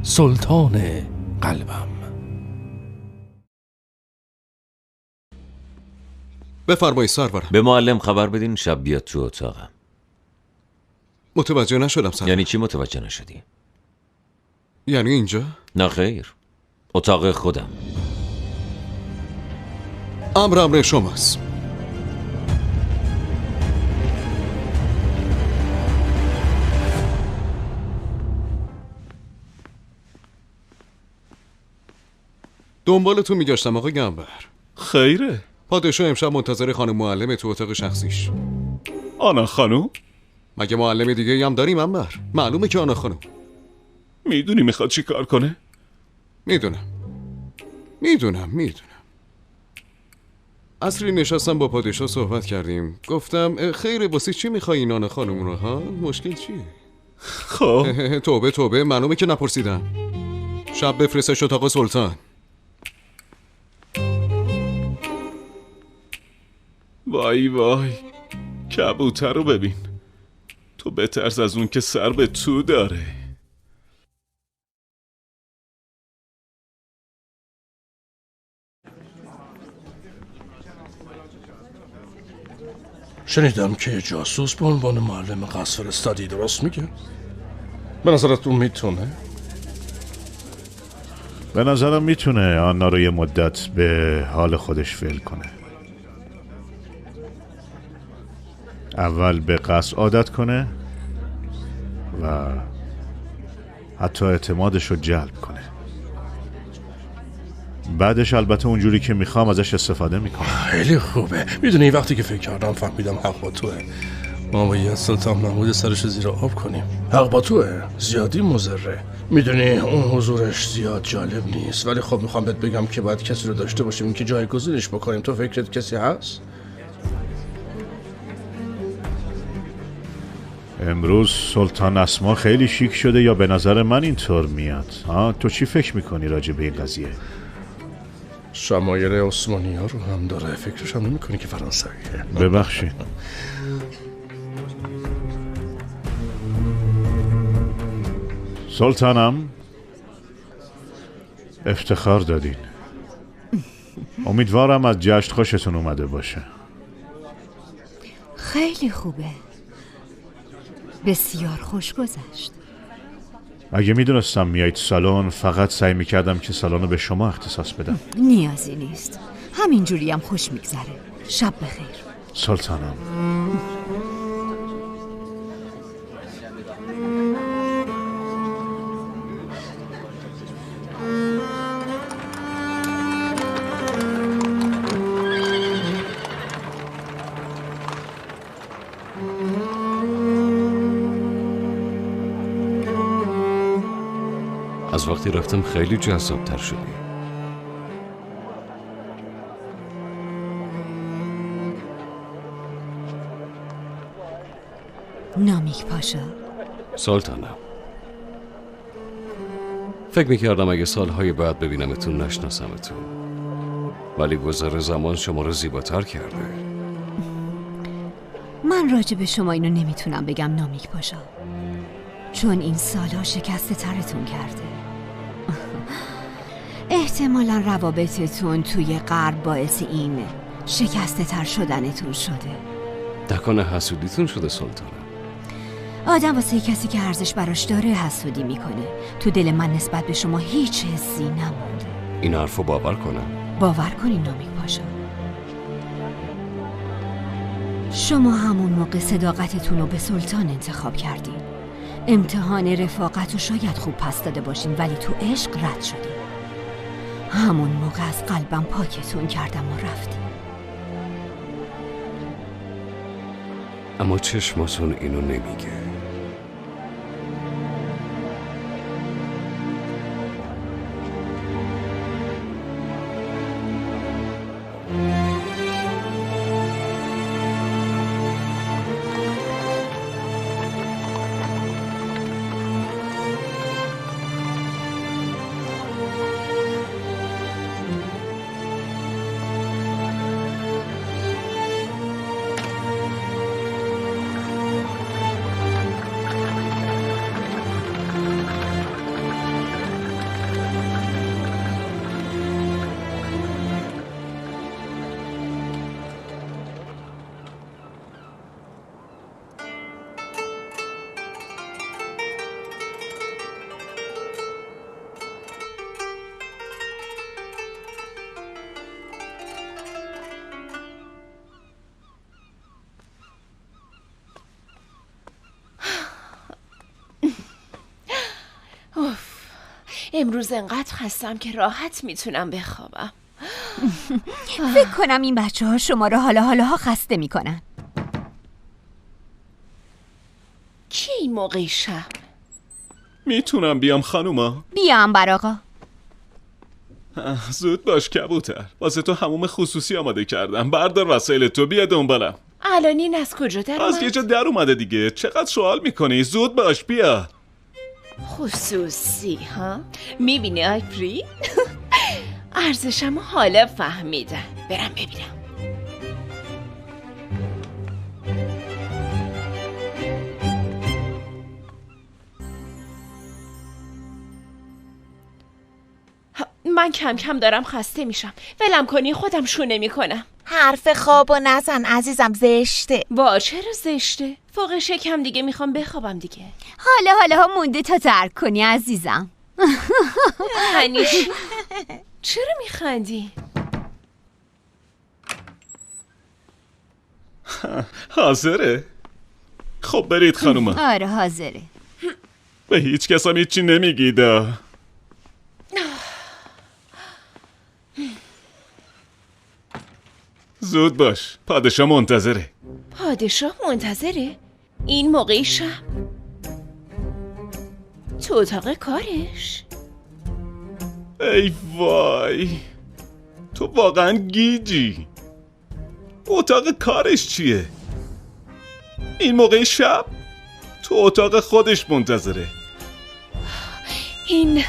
سلطان قلبم. بفرمایید سرورم. به معلم خبر بدین شب بیاد تو اتاقم. متوجه نشدم سرورم. یعنی چی متوجه نشدی؟ یعنی اینجا؟ نه خیر، اتاق خودم. امر شماست. دنبالتون میگشتم آقا گنبر. خیره؟ پادشاه امشب منتظر خانم معلم تو اتاق شخصیش. آنا خانوم؟ مگه معلم دیگه هم داریم انبر؟ معلومه که آنا خانوم. میدونی میخواد چی کار کنه؟ میدونم. عصری نشستم با پادشاه صحبت کردیم. گفتم خیره واسه چی میخوای این آنا خانوم رو ها؟ مشکل چیه؟ خب توبه معلومه که نپرسیدم. شب بفرستش اتاق سلطان. وای کبوتر رو ببین. تو بترس از اون که سر به تو داره. شنیدم که جاسوس به عنوان معلم قصر فرستادی، درست میگه؟ به نظرت اون میتونه؟ به نظرم میتونه آنا رو یه مدت به حال خودش فعل کنه. اول به قصر عادت کنه و حتی اعتمادش رو جلب کنه. بعدش البته اونجوری که میخوام ازش استفاده میکنه. خیلی خوبه. میدونی وقتی که فکر کردم فهمیدم حق با توه. ما باید سلطان محمود سرش زیر آب کنیم. حق با توه. زیادی مضره. میدونی اون حضورش زیاد جالب نیست، ولی خب میخوام بهت بگم که باید کسی رو داشته باشیم که جایگزینش بکنیم. تو فکرت کسی هست؟ امروز سلطان اسما خیلی شیک شده، یا به نظر من اینطور میاد؟ تو چی فکر میکنی راجع به این قضیه؟ شمایل عثمانی ها رو هم داره. فکرش هم نمی کنی که فرانسویه. ببخشید. سلطانم افتخار دادین. امیدوارم از جشن خوشتون اومده باشه. خیلی خوبه. بسیار خوش گذشت. اگه میدونستم میایید سالن، فقط سعی میکردم که سالن رو به شما اختصاص بدم. نیازی نیست. همینجوری هم خوش میگذره. شب بخیر. سلطانم. از وقتی رفتم خیلی جذاب‌تر شدی. نامیک پاشا. سلطانم، فکر میکردم اگه سالهای بعد ببینمتون نشناسمتون، ولی گذر زمان شما رو زیباتر کرده. من راجع به شما اینو نمیتونم بگم نامیک پاشا، چون این سالها شکسته ترتون کرده. احتمالا روابطتون توی غرب باعث این شکسته تر شدنتون شده. دکان حسودیتون شده سلطانم. آدم واسه کسی که ارزش براش داره حسودی میکنه. تو دل من نسبت به شما هیچ حسی نمونده. این حرفو باور کنم؟ باور کنین نامیک پاشا. شما همون موقع صداقتتون رو به سلطان انتخاب کردین. امتحان رفاقت رو شاید خوب پس داده باشین، ولی تو عشق رد شدین. همون موقع از قلبم پاکتون کردم و رفتین. اما چشماتون اینو نمیگه. امروز انقدر خستم که راحت میتونم بخوابم. فکر کنم این بچه ها شما رو حالا خسته میکنن. کی این موقع شب؟ میتونم بیام خانوما؟ بیام بر آقا. زود باش کبوتر، واسه تو حموم خصوصی آماده کردم. بردار وسایل تو، بیا دنبالم. الان این از کجا در اومد؟ از یه جا در اومده دیگه. چقدر سوال میکنی؟ زود باش بیا. خصوصی ها؟ میبینی آیپری؟ ارزشم حالا فهمیدن. برم ببینم. من کم کم دارم خسته میشم. ولم کنی، خودم شونه میکنم. حرف خوابو نزن عزیزم، زشته. با چرا زشته؟ فوق شکم دیگه میخوام بخوابم دیگه. حالا مونده تا ترک کنی عزیزم. هنیش چرا میخندی؟ حاضره؟ خب برید خانوما. آره حاضره. به هیچ کس هم هیچی نمیگیدا. زود باش، پادشاه منتظره. پادشاه منتظره؟ این موقع شب؟ تو اتاق کارش؟ ای وای، تو واقعا گیجی. اتاق کارش چیه؟ این موقع شب؟ تو اتاق خودش منتظره. این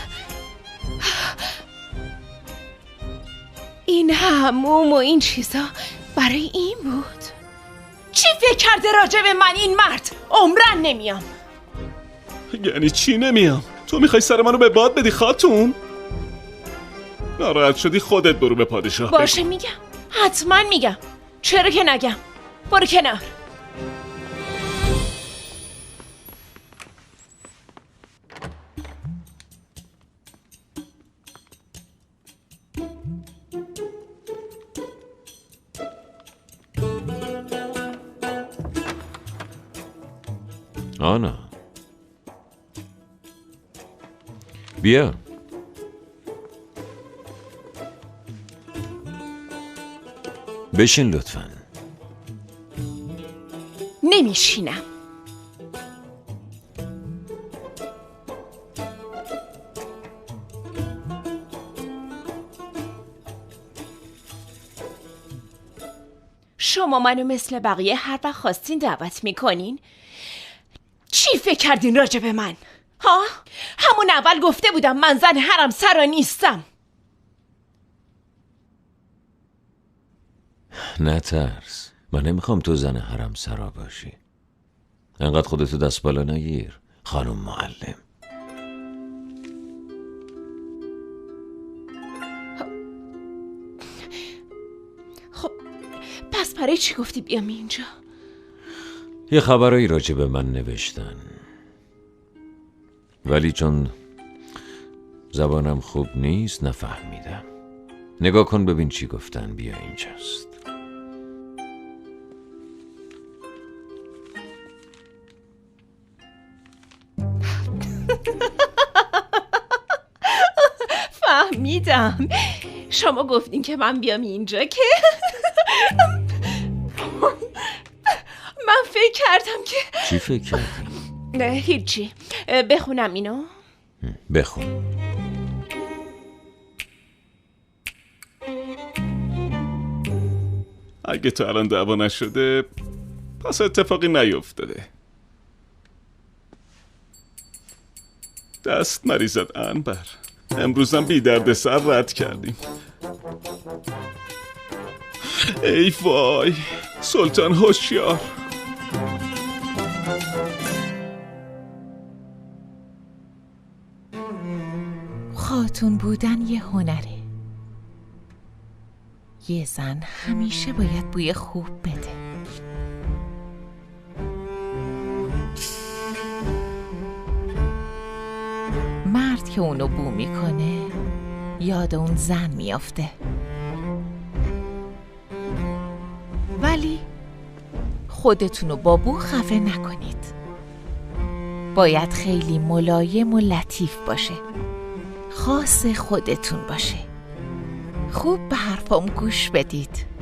حموم و این چیزا برای این بود؟ چی فکر کرده راجع به من این مرد؟ عمرن نمیام. یعنی چی نمیام؟ تو میخوای سر منو به باد بدی خاتون؟ ناراحت شدی خودت برو به پادشاه. باشه میگم، حتما میگم. چرا که نگم؟ برو کنار. آنا بیا. بشین لطفاً. نمیشینم. شما منو مثل بقیه هر وقت خواستین دعوت میکنین؟ چی فکر کردین راجع به من؟ ها؟ همون اول گفته بودم من زن حرم سرا نیستم. نترس، من نمیخوام تو زن حرم سرا باشی. انقدر خودتو دست بالا نگیر خانم معلم. خب پس برای چی گفتی بیام اینجا؟ یه خبرایی راجع به من نوشتن، ولی چون زبانم خوب نیست نفهمیدم. نگاه کن ببین چی گفتن. بیا اینجاست. فهمیدم. شما گفتین که من بیام اینجا که من فکر کردم که... چی فکر کردی؟ نه هیچی. بخونم اینو. بخون. اگه تو الان دعوا نشده پس اتفاقی نیفتاده. دست نریزد عنبر. امروزم بی درد سر رد کردیم. ای وای، سلطان هوشیار. خاتون بودن یه هنره. یه زن همیشه باید بوی خوب بده. مرد که اونو بو میکنه یاد اون زن میافته. ولی خودتونو با بو خفه نکنید. باید خیلی ملایم و لطیف باشه. خاص خودتون باشه. خوب به حرفام گوش بدید.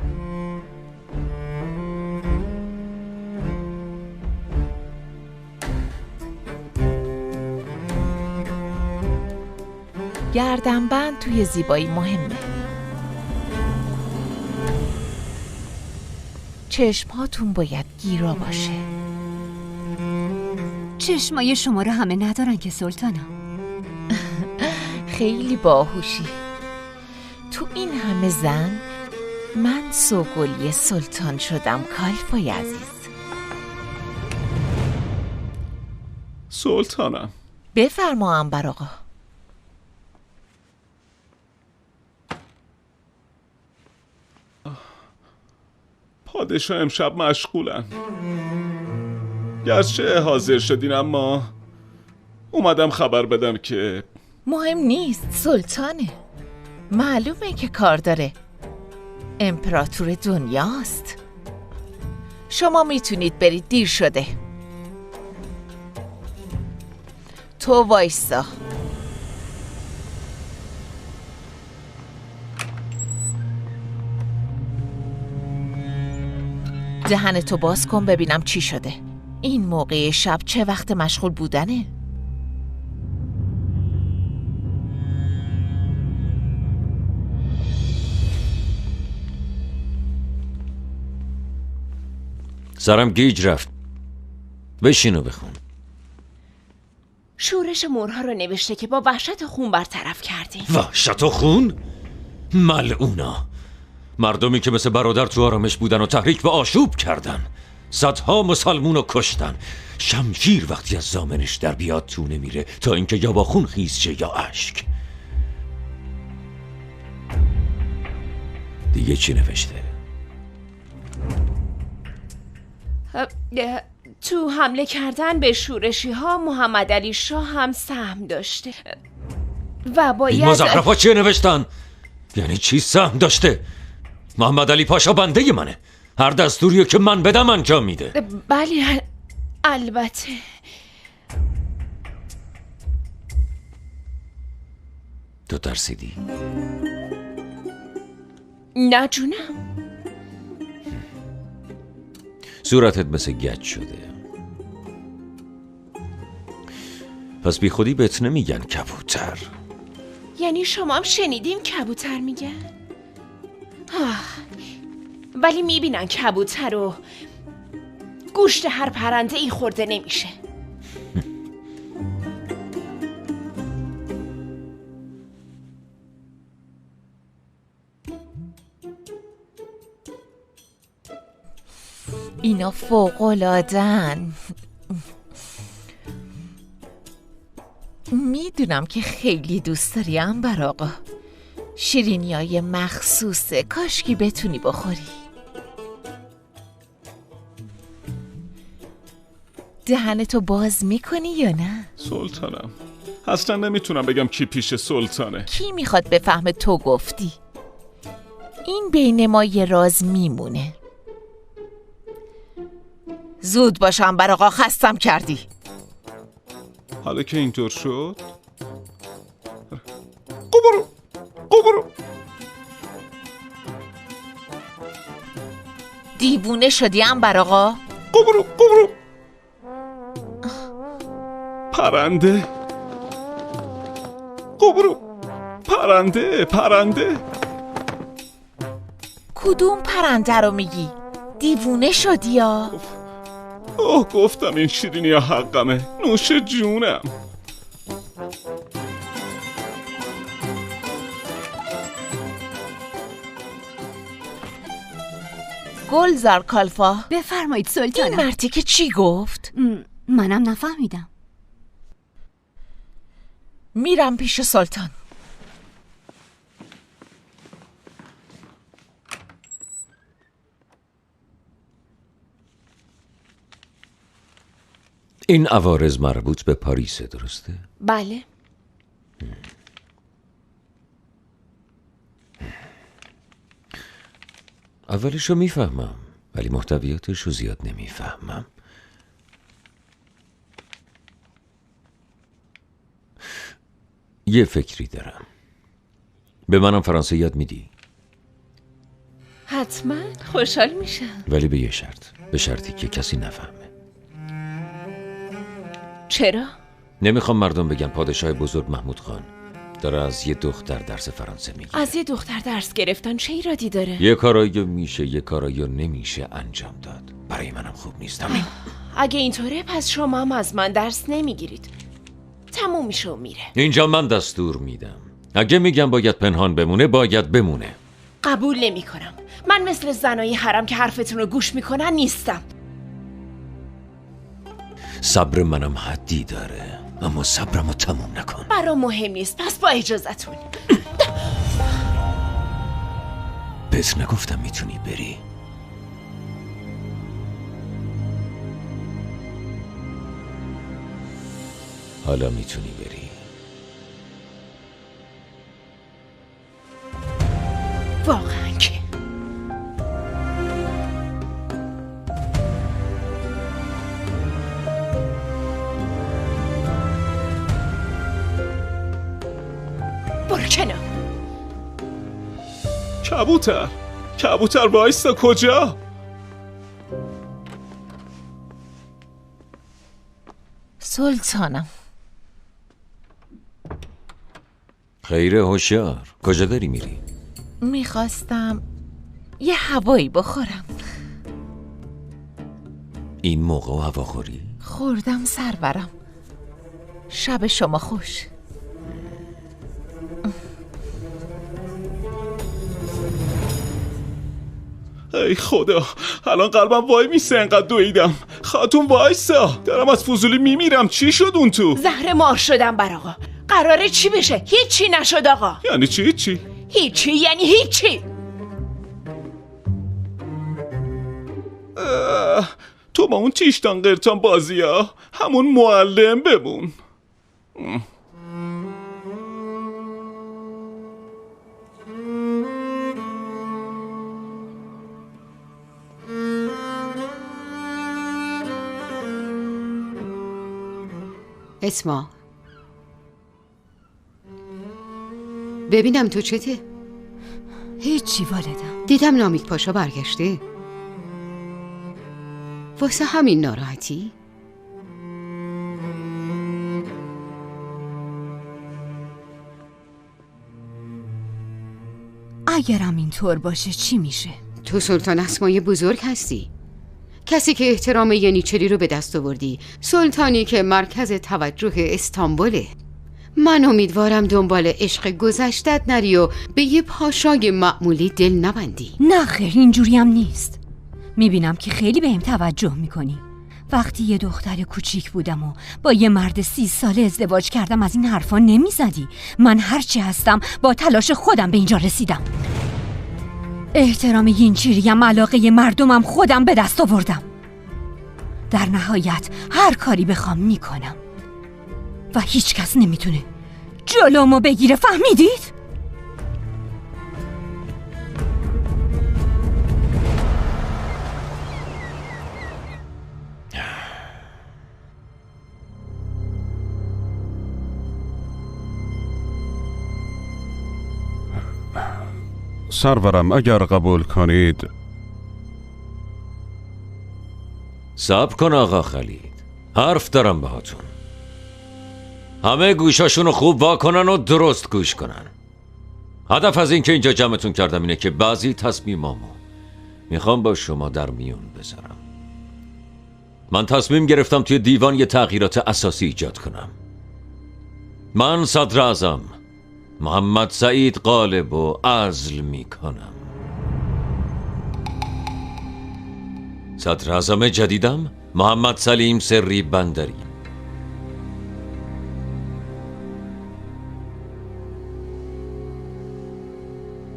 گردنبند توی زیبایی مهمه. چشمهاتون باید گیرا باشه. چشمای شما رو همه ندارن که سلطانم. خیلی باهوشی. تو این همه زن من سوگلی سلطان شدم کالفای عزیز. سلطانم. بفرما عنبر آقا. پادشاه امشب مشغولن. گرچه حاضر شدین اما اومدم خبر بدم که مهم نیست، سلطانه. معلومه که کار داره. امپراتور دنیاست. شما میتونید برید، دیر شده. تو وایسا. دهنتو باز کن ببینم چی شده. این موقع شب چه وقت مشغول بودنه؟ سرم گیج رفت. بشین و بخون. شورش مورها رو نوشته که با وحشت خون برطرف کردیم. وحشت و خون؟ ملعونا. مردمی که مثل برادر تو آرامش بودن و تحریک به آشوب کردن. صدها مسلمون رو کشتن. شمشیر وقتی از زامنش در بیاد تو نمیره تا اینکه یا با خون خیز شه یا اشک. دیگه چی نوشته؟ تو حمله کردن به شورشی ها محمد علی شاه هم سهم داشته و باید... این مزخرفا چیه نوشتن؟ یعنی چی سهم داشته؟ محمد علی پاشا بنده منه. هر دستوریو که من بدم انجام میده. بله البته. تو ترسیدی؟ نه جونم. صورتت مثل گچ شده. پس بی خودی بهت نمیگن کبوتر. یعنی شما هم شنیدین کبوتر میگن؟ ولی میبینن کبوتر رو گوشت هر پرنده ای خورده نمیشه. اینا فوق‌العاده‌ان. میدونم که خیلی دوست داری عنبر آقا. شیرینیای مخصوصه، کاشکی بتونی بخوری. دهنتو باز میکنی یا نه؟ سلطانم اصلا نمیتونم بگم کی پیش سلطانه. کی میخواد بفهمه تو گفتی؟ این بین ما یه راز میمونه. زود باش عنبر آقا، خستم کردی. حالا که اینطور شد قبرو قبرو. دیوونه شدی عنبر آقا؟ قبرو قبرو. پرنده قبرو. پرنده پرنده. کدوم پرنده رو میگی؟ دیوونه شدی یا؟ گفتم این شیرینی ها حقمه. نوش جونم. گلزار کالفا. بفرمایید سلطانم. این مرتی که چی گفت؟ منم نفهمیدم. میرم پیش سلطان. این عوارض مربوط به پاریسه، درسته؟ بله. اولشو میفهمم ولی محتویاتشو زیاد نمیفهمم. یه فکری دارم. به منم فرانسه یاد میدی؟ حتما خوشحال میشم، ولی به یه شرط، به شرطی که کسی نفهمه. چرا؟ نمیخوام مردم بگن پادشاه بزرگ محمود خان داره از یه دختر درس فرانسه میگیره. از یه دختر درس گرفتن چه ایرادی داره؟ یه کارایی میشه، یه کارایی نمیشه انجام داد. برای منم خوب نیست. همین. اگه اینطوره پس شما هم از من درس نمیگیرید. تموم میشه و میره. اینجا من دستور میدم. اگه میگم باید پنهان بمونه، باید بمونه. قبول نمی کنم. من مثل زنای حرم که حرفتون رو گوش میکنن نیستم. صبر منم حدی داره، اما صبرمو تموم نکن. برام مهم نیست، پس با اجازتون. بهت نگفتم میتونی بری؟ حالا میتونی بری. واقعا که برو کنار. کبوتر وایستا. کجا؟ سلطانم. خیره هوشیار، کجا داری میری؟ میخواستم یه هوایی بخورم. این موقع هواخوری؟ خوردم سرورم. شب شما خوش. ای خدا، الان قلبم وای میسه انقدر دویدم. خاتون وایسا، دارم از فضولی میمیرم. چی شد اون تو؟ زهر مار شدم بر آقا. قراره چی بشه؟ هیچی نشد آقا. یعنی چی؟ هیچی یعنی هیچی. تو با اون تیشتان قرتان بازی ها همون معلم بمون. اسما ببینم تو چته؟ هیچی والدم. دیدم نامیک پاشا برگشته. واسه همین ناراحتی؟ اگرم اینطور باشه چی میشه؟ تو سلطان اسمای بزرگ هستی، کسی که احترام ینیچری رو به دست آوردی، سلطانی که مرکز توجه استانبوله. من امیدوارم دنبال عشق گذشتت نری و به یه پاشای معمولی دل نبندی. نه خیر، اینجوری هم نیست. میبینم که خیلی بهم توجه میکنی. وقتی یه دختر کوچیک بودم و با یه مرد 30 ساله ازدواج کردم از این حرفا نمیزدی. من هرچی هستم با تلاش خودم به اینجا رسیدم. احترام ینچیریم، علاقه مردمم خودم به دست آوردم. در نهایت هر کاری بخوام میکنم و هیچ کس نمیتونه جلومو بگیره. فهمیدید؟ سرورم اگر قبول کنید. صبر کن آقا خلید، حرف دارم باهاتون. همه گوشاشونو خوب واکنن و درست گوش کنن. هدف از این که اینجا جمعتون کردم اینه که بعضی تصمیمامو میخوام با شما در میون بذارم. من تصمیم گرفتم توی دیوان یه تغییرات اساسی ایجاد کنم. من صدر اعظم محمد سعید غالب و عزل میکنم. صدر اعظم جدیدم محمد سلیم سری بندری.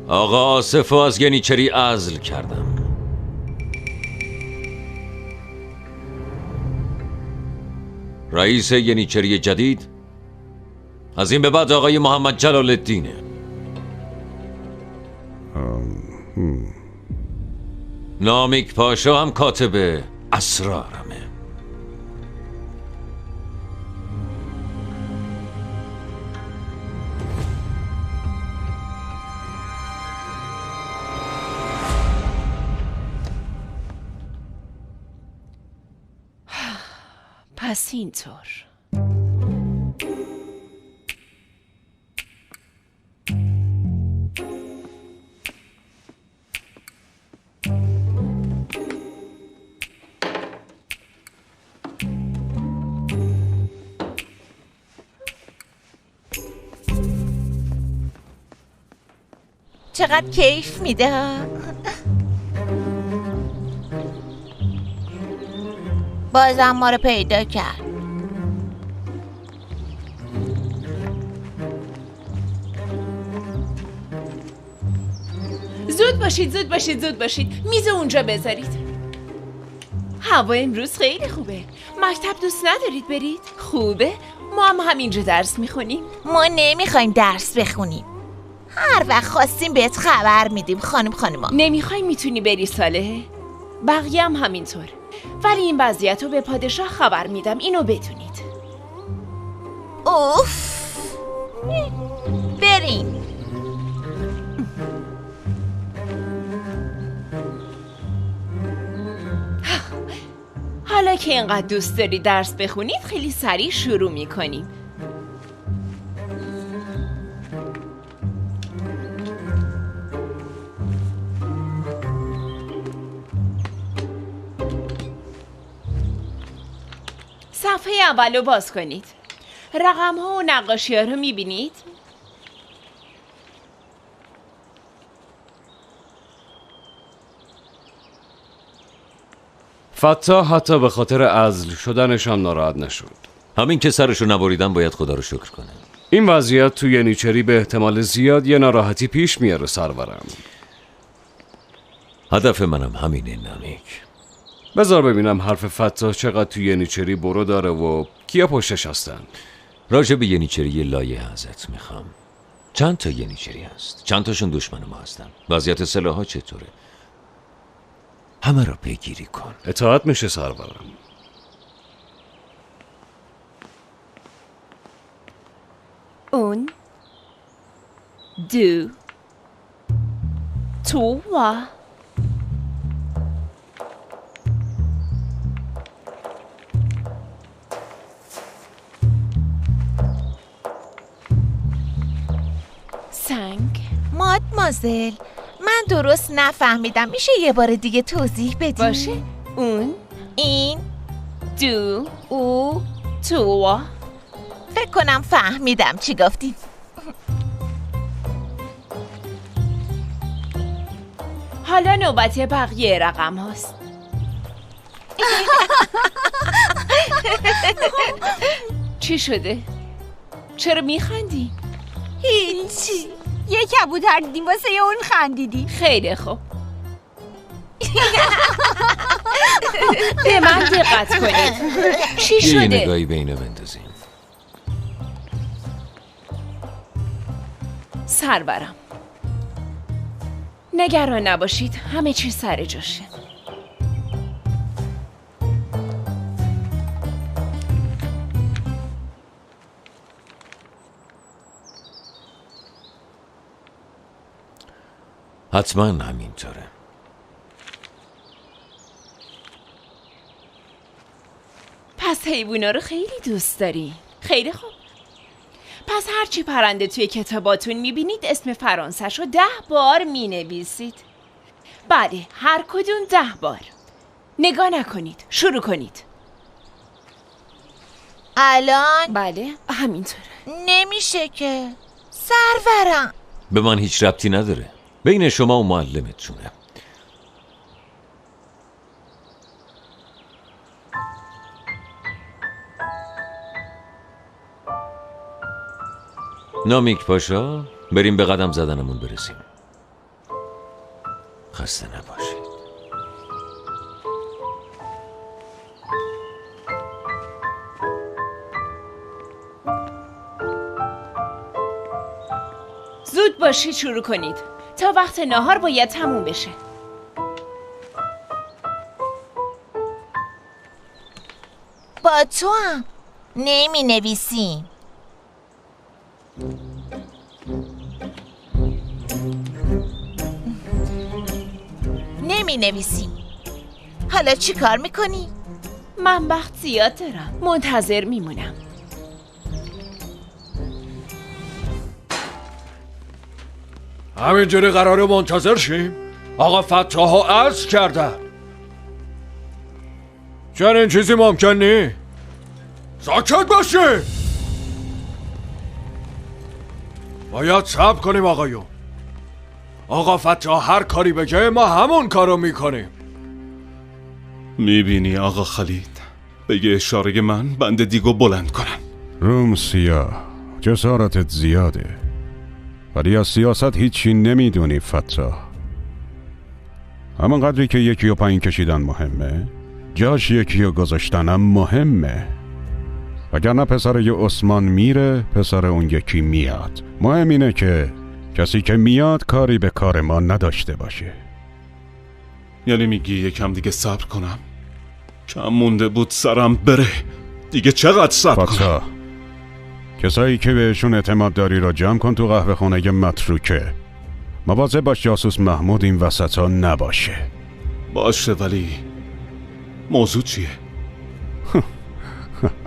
آقا آصفو از ینیچری عزل کردم. رئیس ینیچری جدید از این به بعد آقای محمد جلال الدینه. نامیک پاشا هم کاتب اسرارمه. پس اینطور. چقدر کیف میده. بازم ما رو پیدا کرد. زود باشید. میز اونجا بذارید. هوا امروز خیلی خوبه. مکتب دوست ندارید برید؟ خوبه؟ ما هم همینجا درس میخونیم. ما نمیخوایم درس بخونیم. هر وقت خواستیم بهت خبر میدیم خانم. نمیخوای میتونی بری صالحه؟ بقیه هم همینطور. ولی این وضعیت رو به پادشاه خبر میدم، اینو بدونید. اوف، بریم. حالا که اینقدر دوست داری درس بخونید خیلی سریع شروع میکنیم. صفحه اول رو باز کنید. رقم ها و نقاشی ها رو میبینید؟ فتاح حتی به خاطر عزل شدنشان ناراحت نشد. همین که سرشو نبریدن باید خدا رو شکر کنه. این وضعیت توی ینیچری به احتمال زیاد یه ناراحتی پیش میاره سرورم. هدف منم همینه نانیک. بذار ببینم حرف فتاح چقدر توی ینیچری برو داره و کیا پشتش هستن. راجع به ینیچری یه لایه ازت میخوام. چند تا ینیچری هست؟ چند تاشون دشمن ما هستن؟ وضعیت سلاح‌ها چطوره؟ همه را پیگیری کن. اطاعت میشه سرورم. 1 2 3 مادمازل، من درست نفهمیدم. میشه یه بار دیگه توضیح بدی؟ باشه. اون، این، دو، او. تو. فکر کنم فهمیدم چی گفتی. حالا نوبت بقیه رقم هاست. چی شده؟ چرا میخندی؟ هیچی، یه کبوتر دیدیم واسه اون خندیدی. خیلی خوب. به من دقت کنید. چی شده؟ یه نگاهی به اینو بندازیم. سرورم، نگران نباشید، همه چی سر جاشه. حتما همینطوره. پس حیوونا رو خیلی دوست داری. خیلی خوب. پس هرچی پرنده توی کتاباتون میبینید اسم فرانسه‌شو 10 بار مینویسید. بله، هر کدوم 10 بار. نگاه نکنید، شروع کنید. الان؟ بله، همینطوره. نمیشه که سرورم. به من هیچ ربطی نداره. بین شما و معلمتونه. نامیک پاشا، بریم به قدم زدنمون برسیم. خسته نباشید. زود باشید شروع کنید. تا وقت نهار باید تموم بشه. با تو هم نمی نویسیم. نمی نویسیم. حالا چی کار میکنی؟ من وقت زیاد دارم. منتظر میمونم. همینجوری قراره منتظر شیم؟ آقا فتاح ها عرض کردن چنین چیزی ممکن نی؟ ساکت باشی! باید صبر کنیم آقایون. آقا فتاح هر کاری بگه ما همون کارو میکنیم. میبینی آقا خالد، بگه اشاره من بند دیگو بلند کنم. روم سیاه، جسارتت زیاده، ولی از سیاست هیچی نمیدونی فتاح. همون قدری که یکی رو پایین کشیدن مهمه، جاش یکی رو گذاشتنم مهمه. وگرنه پسر یه عثمان میره، پسر اون یکی میاد. مهم اینه که کسی که میاد کاری به کار ما نداشته باشه. یعنی میگی یکم دیگه صبر کنم؟ کم مونده بود سرم بره. دیگه چقدر صبر کنم؟ کسایی که بهشون اعتماد داری را جمع کن تو قهوه خونه متروکه. مواظب باش جاسوس محمود این وسط ها نباشه. باشه، ولی موضوع چیه؟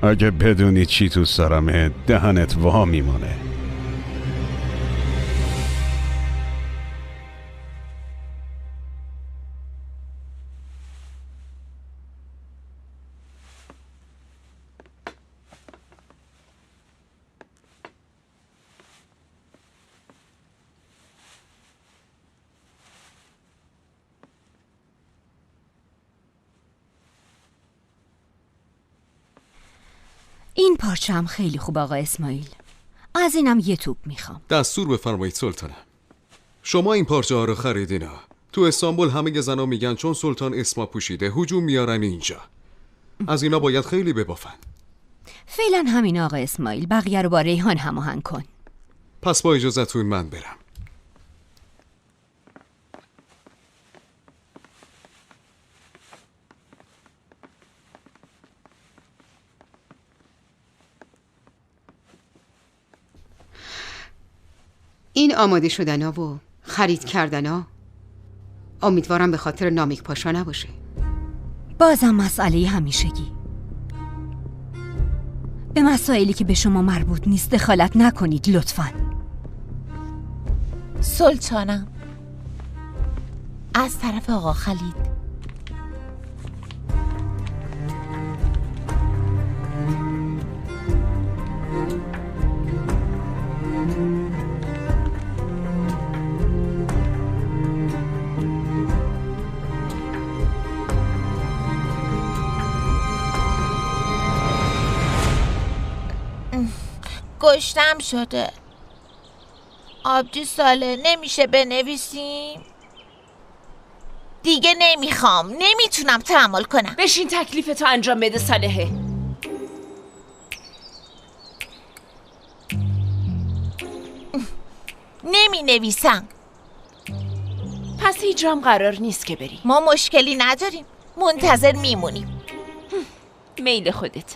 اگه بدونی چی تو سرمه دهنت وا میمونه. این پارچه هم خیلی خوب آقا اسماعیل. از اینم یه توپ میخوام. دستور بفرمایید سلطانم. شما این پارچه ها رو خریدین ها. تو استانبول همه زنا میگن چون سلطان اسما پوشیده هجوم میارن اینجا. از اینا باید خیلی ببافن. فعلا همین آقا اسماعیل، بقیه رو با ریحان هماهنگ کن. پس با اجازتون من برم. این آماده شدنا و خرید کردنا امیدوارم به خاطر نامیک پاشا نباشه. بازم مسئله همیشگی. به مسائلی که به شما مربوط نیست دخالت نکنید لطفاً. سلطانم، از طرف آقا خالد. گشتم شده. آبجی ساله نمیشه بنویسیم؟ دیگه نمیخوام، نمیتونم تحمل کنم. بشین تکلیفتو انجام بده صالحه. نمی نویسم. پس هیچ قرار نیست که بری. ما مشکلی نداریم، منتظر میمونیم. میل خودت.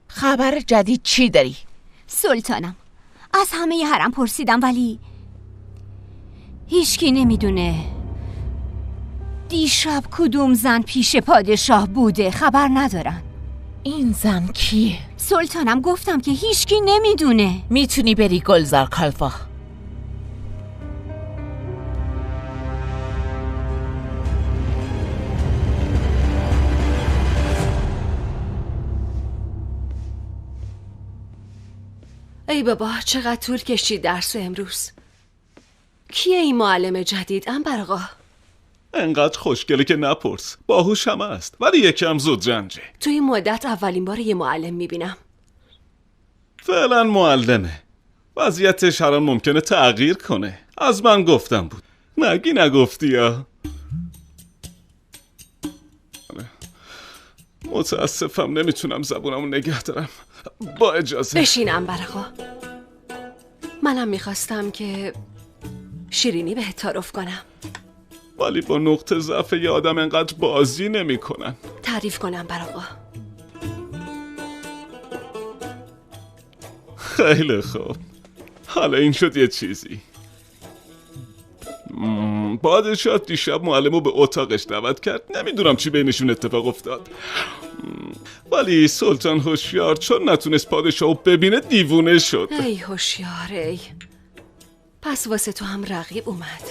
خبر جدید چی داری؟ سلطانم، از همه حرم پرسیدم ولی هیچکی نمیدونه دیشب کدوم زن پیش پادشاه بوده. خبر ندارن. این زن کیه؟ سلطانم گفتم که هیچکی نمیدونه. میتونی بری گلزار کالفا. ای بابا چقدر طول کشید درس امروز. کیه این معلم جدید انبر آقا؟ انقدر خوشگله که نپرس. باهوش هم است ولی یکم زود جنجه. توی این مدت اولین بار یه معلم میبینم. فعلا معلمه. وضعیتش هر آن ممکنه تغییر کنه. از من گفتم بود. نگی نگفتی یا؟ متاسفم نمیتونم زبونمو نگه دارم. با اجازه. بشین انبر آقا. منم میخواستم که شیرینی بهت تعارف کنم. ولی با نقطه ضعف یه آدم انقدر بازی نمی کنن. تعریف کنم بر آقا. خیلی خوب، حالا این شد یه چیزی. پادشاه دیشب معلمو به اتاقش دعوت کرد. نمیدونم چی بینشون اتفاق افتاد، ولی سلطان هوشیار چون نتونست پادشاهو ببینه دیوونه شد. ای هوشیار ای، پس واسه تو هم رقیب اومد.